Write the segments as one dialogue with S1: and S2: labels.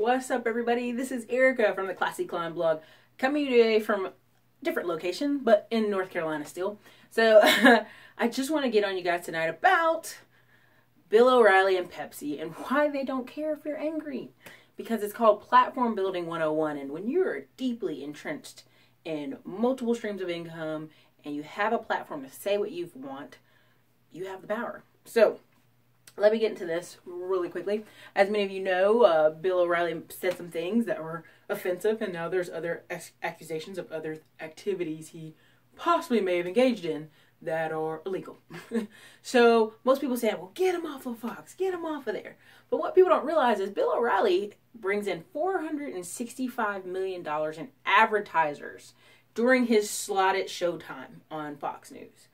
S1: What's up, everybody? This is Erica from the Classy Climb blog, coming to you today from a different location, but in North Carolina still. So I just want to get on you guys tonight about Bill O'Reilly and Pepsi and why they don't care if you're angry. Because it's called Platform Building 101, and when you're deeply entrenched in multiple streams of income and you have a platform to say what you want, you have the power. So let me get into this really quickly. As many of you know, Bill O'Reilly said some things that were offensive, and now there's other accusations of other activities he possibly may have engaged in that are illegal. So most people say, well, get him off of Fox, get him off of there. But what people don't realize is Bill O'Reilly brings in $465 million in advertisers during his slotted showtime on Fox News.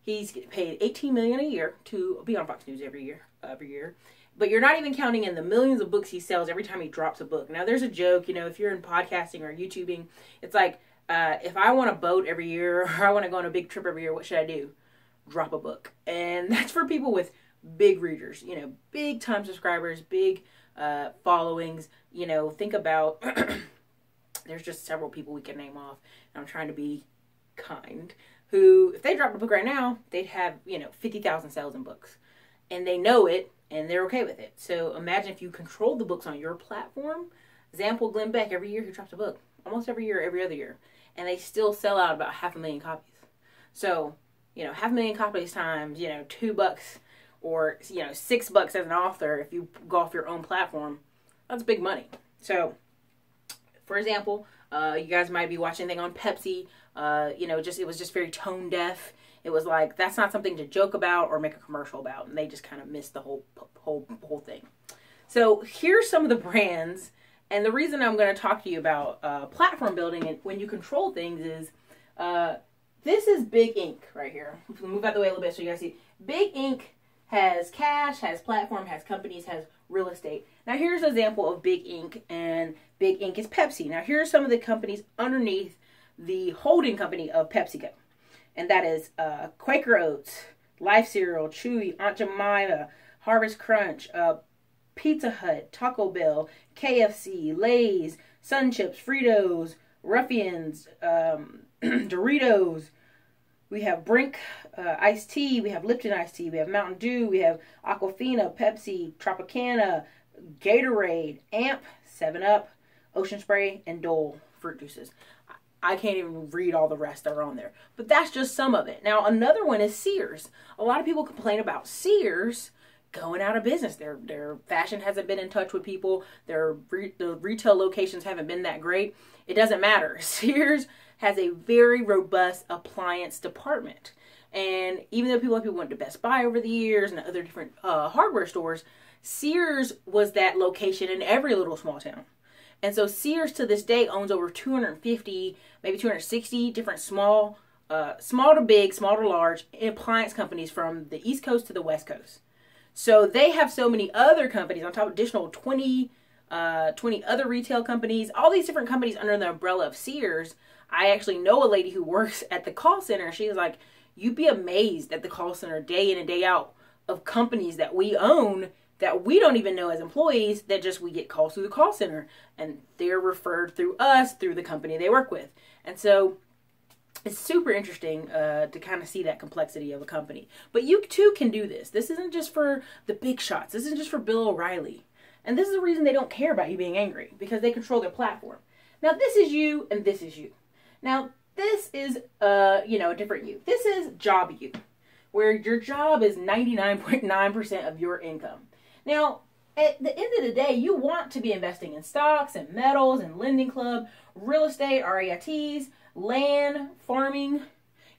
S1: He's paid $18 million a year to be on Fox News every year. But you're not even counting in the millions of books he sells every time he drops a book. Now, there's a joke, you know, if you're in podcasting or YouTubing, it's like, if I want a boat every year or I want to go on a big trip every year, what should I do? Drop a book. And that's for people with big readers, you know, big time subscribers, big followings. You know, think about, there's just several people we can name off, and I'm trying to be kind, who, if they dropped a book right now, they'd have, you know, 50,000 sales in books. And they know it, and they're okay with it. So imagine if you control the books on your platform. Example, Glenn Beck, every year he drops a book. Almost every year, every other year. And they still sell out about 500,000 copies. So, you know, 500,000 copies times, you know, $2 or, you know, $6 as an author, if you go off your own platform, that's big money. So, for example, you guys might be watching anything on Pepsi. You know, it was just very tone deaf. It was like, that's not something to joke about or make a commercial about. And they just kind of missed the whole thing. So here's some of the brands. And the reason I'm going to talk to you about platform building and when you control things is, this is Big Inc. right here. We'll move out the way a little bit so you guys see. Big Inc. has cash, has platform, has companies, has real estate. Now here's an example of Big Inc. And Big Inc. is Pepsi. Now here's some of the companies underneath the holding company of PepsiCo. And that is Quaker Oats, Life Cereal, Chewy, Aunt Jemima, Harvest Crunch, Pizza Hut, Taco Bell, KFC, Lay's, Sun Chips, Fritos, Ruffians, Doritos. We have Brink iced tea. We have Lipton iced tea. We have Mountain Dew. We have Aquafina, Pepsi, Tropicana, Gatorade, Amp, 7-Up, Ocean Spray, and Dole fruit juices. I can't even read all the rest that are on there. But that's just some of it. Now, another one is Sears. A lot of people complain about Sears going out of business. Their fashion hasn't been in touch with people. The retail locations haven't been that great. It doesn't matter. Sears has a very robust appliance department. And even though people went to Best Buy over the years and other different hardware stores, Sears was that location in every little small town. And so Sears to this day owns over 250, maybe 260 different small to big, small to large appliance companies from the East Coast to the West Coast. So they have so many other companies on top of additional 20 other retail companies, all these different companies under the umbrella of Sears. I actually know a lady who works at the call center. She's like, you'd be amazed at the call center day in and day out of companies that we own that we don't even know as employees, that just we get calls through the call center and they're referred through us, through the company they work with. And so it's super interesting to kind of see that complexity of a company. But you too can do this. This isn't just for the big shots. This isn't just for Bill O'Reilly. And this is the reason they don't care about you being angry, because they control their platform. Now this is you and this is you. Now this is, you know, a different you. This is job you, where your job is 99.9% of your income. Now, at the end of the day, you want to be investing in stocks and metals and lending club, real estate, REITs, land, farming.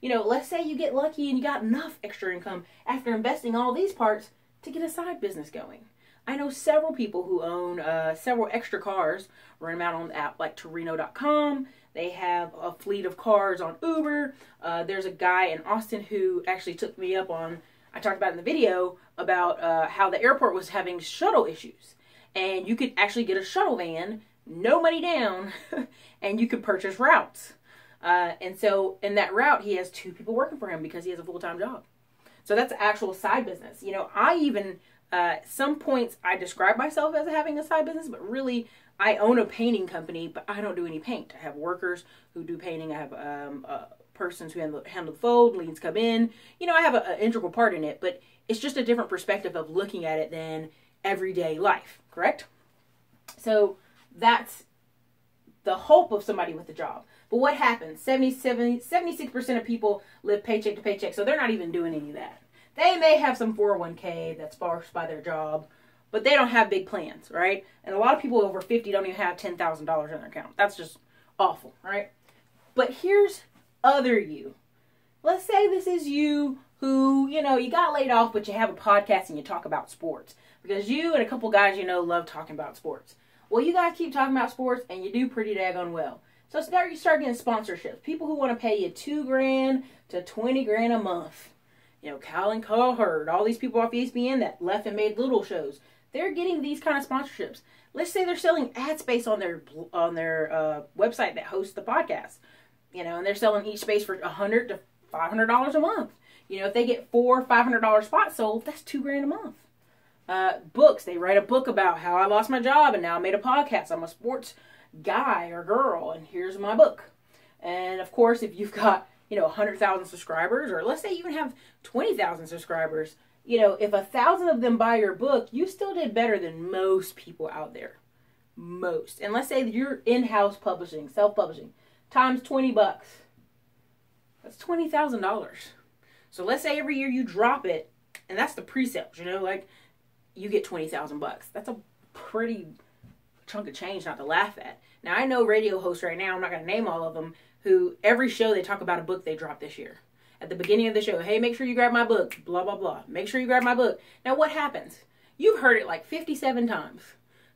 S1: You know, let's say you get lucky and you got enough extra income after investing all these parts to get a side business going. I know several people who own several extra cars, rent them out on the app like Torino.com. They have a fleet of cars on Uber. There's a guy in Austin who actually took me up on, I talked about in the video, about how the airport was having shuttle issues. And you could actually get a shuttle van, no money down, and you could purchase routes. And so in that route, he has 2 people working for him because he has a full-time job. So that's an actual side business. You know, I even Some points I describe myself as having a side business, but really I own a painting company, but I don't do any paint. I have workers who do painting. I have persons who handle the fold, liens come in. You know, I have an integral part in it, but it's just a different perspective of looking at it than everyday life, correct? So that's the hope of somebody with a job. But what happens? 76% of people live paycheck to paycheck, so they're not even doing any of that. They may have some 401k that's sparked by their job, but they don't have big plans, right? And a lot of people over 50 don't even have $10,000 in their account. That's just awful, right? But here's other you. Let's say this is you who, you know, you got laid off, but you have a podcast and you talk about sports. Because you and a couple guys you know love talking about sports. Well, you guys keep talking about sports and you do pretty daggone well. So now you start getting sponsorships. People who want to pay you $2,000 to $20,000 a month. You know, Colin Cowherd, all these people off ESPN that left and made little shows. They're getting these kind of sponsorships. Let's say they're selling ad space on their website that hosts the podcast. You know, and they're selling each space for $100 to $500 a month. You know, if they get 4 $500 spots sold, that's $2,000 a month. Books. They write a book about how I lost my job and now I made a podcast. I'm a sports guy or girl, and here's my book. And of course, if you've got, you know, 100,000 subscribers, or let's say you even have 20,000 subscribers, you know, if 1,000 of them buy your book, you still did better than most people out there. Most. And let's say that you're in-house publishing, self-publishing, times 20 bucks. That's $20,000. So let's say every year you drop it, and that's the pre-sales, you know, like you get 20,000 bucks. That's a pretty chunk of change not to laugh at. Now, I know radio hosts right now, I'm not going to name all of them, who every show they talk about a book they dropped this year. At the beginning of the show, hey, make sure you grab my book, blah, blah, blah. Make sure you grab my book. Now, what happens? You've heard it like 57 times.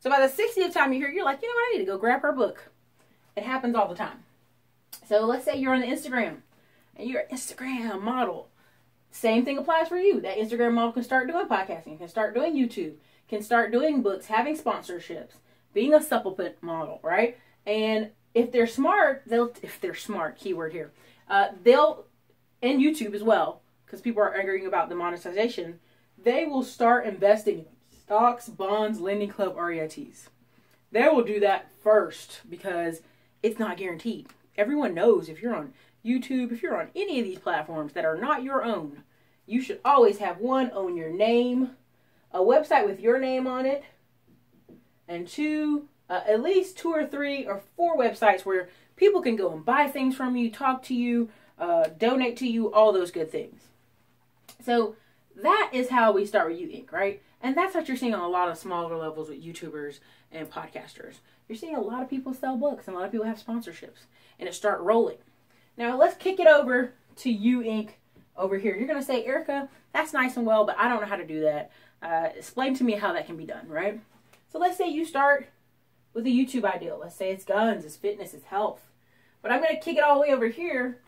S1: So by the 60th time you hear it, you're like, you know what, I need to go grab her book. It happens all the time. So let's say you're on the Instagram, and you're an Instagram model. Same thing applies for you. That Instagram model can start doing podcasting, can start doing YouTube, can start doing books, having sponsorships, being a supplement model, right? And if they're smart, keyword here, they'll, and YouTube as well, because people are arguing about the monetization, they will start investing in stocks, bonds, lending club, REITs. They will do that first because it's not guaranteed. Everyone knows if you're on YouTube, if you're on any of these platforms that are not your own, you should always have one, own your name, a website with your name on it, and two, at least 2 or 3 or 4 websites where people can go and buy things from you, talk to you, donate to you, all those good things. So that is how we start with You Inc., right? And that's what you're seeing on a lot of smaller levels with YouTubers and podcasters. You're seeing a lot of people sell books and a lot of people have sponsorships, and it start rolling. Now let's kick it over to You Inc. over here. You're going to say, Erica, that's nice and well, but I don't know how to do that. Explain to me how that can be done, right? So let's say you start with a YouTube ideal. Let's say it's guns, it's fitness, it's health. But I'm going to kick it all the way over here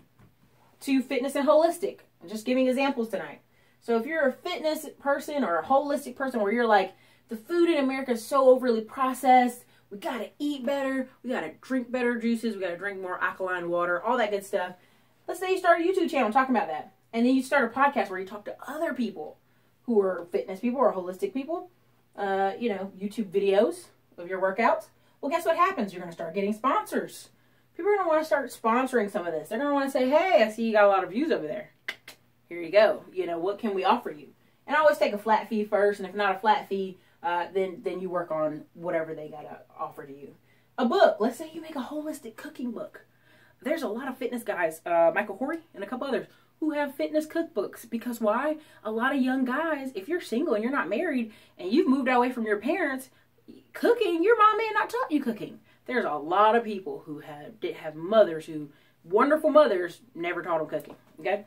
S1: to fitness and holistic. I'm just giving examples tonight. So if you're a fitness person or a holistic person where you're like, the food in America is so overly processed, we got to eat better, we got to drink better juices, we got to drink more alkaline water, all that good stuff. Let's say you start a YouTube channel talking about that. And then you start a podcast where you talk to other people who are fitness people or holistic people. You know, YouTube videos of your workouts. Well, guess what happens? You're going to start getting sponsors. People are going to want to start sponsoring some of this. They're going to want to say, hey, I see you got a lot of views over there. Here you go. You know, what can we offer you? And I always take a flat fee first. And if not a flat fee, then you work on whatever they got to offer to you. A book. Let's say you make a holistic cooking book. There's a lot of fitness guys, Michael Horry and a couple others, who have fitness cookbooks. Because why? A lot of young guys, if you're single and you're not married and you've moved away from your parents, cooking, your mom may have not taught you cooking. There's a lot of people who have mothers who, wonderful mothers, never taught them cooking. Okay?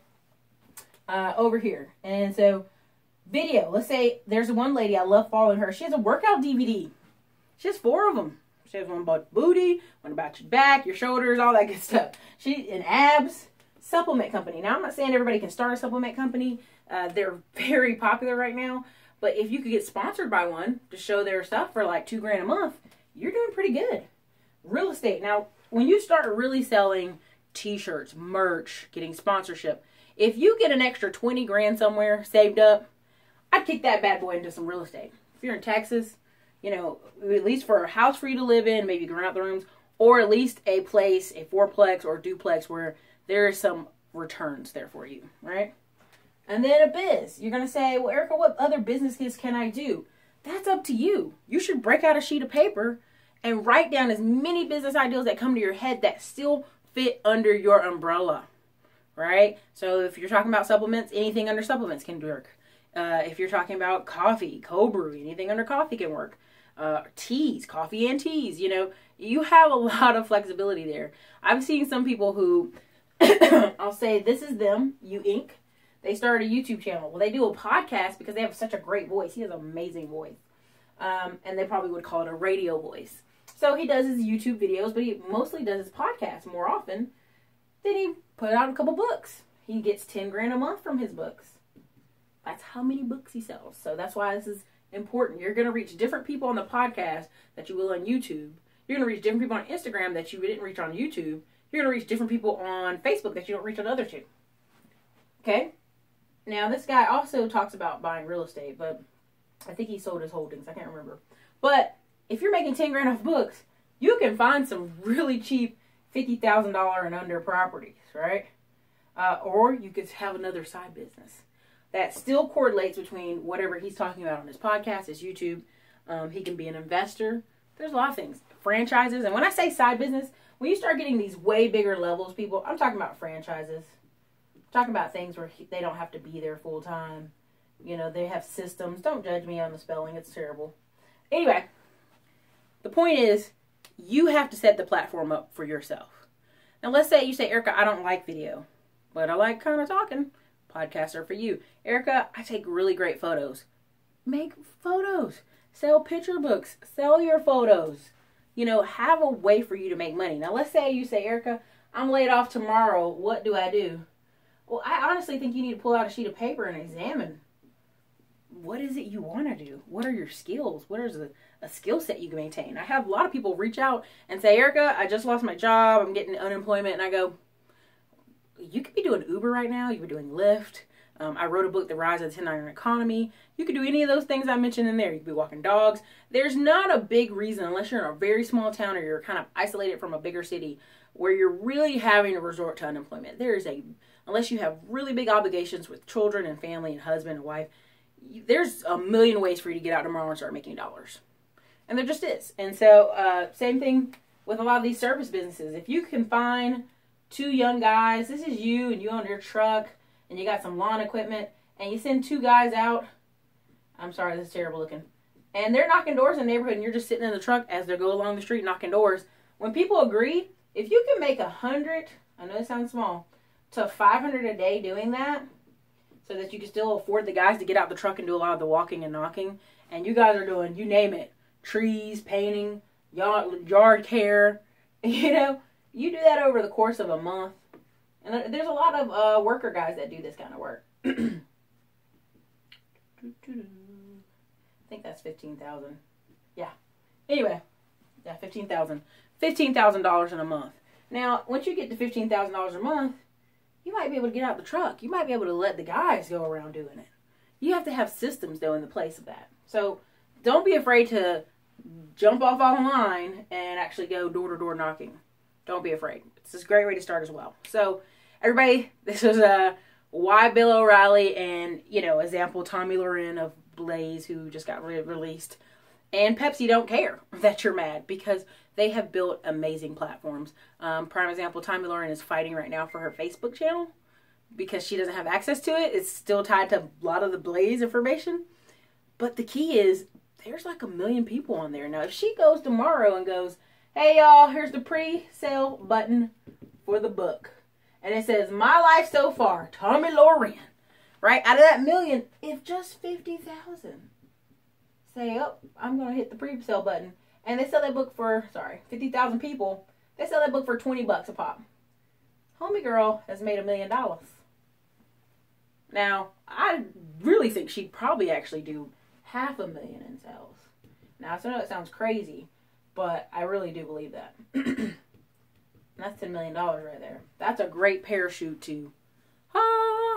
S1: Over here. And so, video. Let's say there's one lady, I love following her. She has a workout DVD. She has 4 of them. She has one about booty, one about your back, your shoulders, all that good stuff. An abs supplement company. Now, I'm not saying everybody can start a supplement company. They're very popular right now. But if you could get sponsored by one to show their stuff for like $2,000 a month, you're doing pretty good. Real estate. Now, when you start really selling t-shirts, merch, getting sponsorship, if you get an extra $20,000 somewhere saved up, I'd kick that bad boy into some real estate. If you're in Texas, you know, at least for a house for you to live in, maybe you can rent out the rooms, or at least a place, a fourplex or duplex where there is some returns there for you, right? And then a biz. You're going to say, well, Erica, what other businesses can I do? That's up to you. You should break out a sheet of paper and write down as many business ideas that come to your head that still fit under your umbrella, right? So if you're talking about supplements, anything under supplements can work. If you're talking about coffee, cold brew, anything under coffee can work. Teas, coffee and teas, you know, you have a lot of flexibility there. I've seen some people who, I'll say, this is them, You Inc. They started a YouTube channel. Well, they do a podcast because they have such a great voice. He has an amazing voice. And they probably would call it a radio voice. So he does his YouTube videos, but he mostly does his podcast more often. Then he put out a couple books. He gets 10 grand a month from his books. That's how many books he sells. So that's why this is important. You're going to reach different people on the podcast that you will on YouTube. You're going to reach different people on Instagram that you didn't reach on YouTube. You're going to reach different people on Facebook that you don't reach on other two. Okay? Now, this guy also talks about buying real estate, but I think he sold his holdings. I can't remember. But if you're making 10 grand off books, you can find some really cheap $50,000 and under properties, right? Or you could have another side business that still correlates between whatever he's talking about on his podcast, his YouTube. He can be an investor. There's a lot of things. Franchises. And when I say side business, when you start getting these way bigger levels, people, I'm talking about franchises. I'm talking about things where they don't have to be there full time. You know, they have systems. Don't judge me on the spelling. It's terrible. Anyway, the point is, you have to set the platform up for yourself. Now, let's say you say, Erica, I don't like video, but I like kind of talking. Podcasts are for you. Erica, I take really great photos. Make photos. Sell picture books. Sell your photos. You know, have a way for you to make money. Now, let's say you say, Erica, I'm laid off tomorrow. What do I do? Well, I honestly think you need to pull out a sheet of paper and examine what is it you want to do? What are your skills? What is a skill set you can maintain? I have a lot of people reach out and say, Erica, I just lost my job. I'm getting unemployment. And I go, you could be doing Uber right now. You could be doing Lyft. I wrote a book, The Rise of the 1099 Economy. You could do any of those things I mentioned in there. You could be walking dogs. There's not a big reason, unless you're in a very small town or you're kind of isolated from a bigger city, where you're really having to resort to unemployment. Unless you have really big obligations with children and family and husband and wife, there's a million ways for you to get out tomorrow and start making dollars. And there just is. And so, same thing with a lot of these service businesses. If you can find two young guys, this is you and you own your truck, and you got some lawn equipment, and you send two guys out, I'm sorry, this is terrible looking, and they're knocking doors in the neighborhood, and you're just sitting in the truck as they go along the street knocking doors. When people agree, if you can make 100, I know it sounds small, to 500 a day doing that, so that you can still afford the guys to get out the truck and do a lot of the walking and knocking, and you guys are doing, you name it, trees, painting, yard care, you know, you do that over the course of a month. And there's a lot of worker guys that do this kind of work. I think that's 15,000. Yeah. Anyway, yeah, 15,000. $15,000 in a month. Now, once you get to $15,000 a month, you might be able to get out the truck. You might be able to let the guys go around doing it. You have to have systems, though, in the place of that. So, don't be afraid to jump off online and actually go door-to-door knocking. Don't be afraid. It's a great way to start as well. So, everybody, this is why Bill O'Reilly and, you know, example, Tommy Loren of Blaze, who just got released, and Pepsi don't care that you're mad because they have built amazing platforms. Prime example, Tommy Loren is fighting right now for her Facebook channel because she doesn't have access to it. It's still tied to a lot of the Blaze information. But the key is, there's like 1 million people on there. Now, if she goes tomorrow and goes, hey, y'all, here's the pre-sale button for the book. And it says, my life so far, Tommy Loren. Right? Out of that 1 million, if just 50,000 say, oh, I'm going to hit the pre-sale button. And they sell that book for, 50,000 people. They sell that book for $20 a pop. Homie girl has made $1 million. Now, I really think she'd probably actually do $500,000 in sales. Now, I know it sounds crazy, but I really do believe that. That's $10 million right there. That's a great parachute to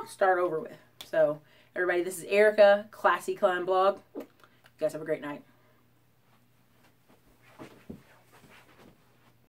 S1: start over with. So, Everybody, this is Erica, Classy Climb Blog. You guys have a great night.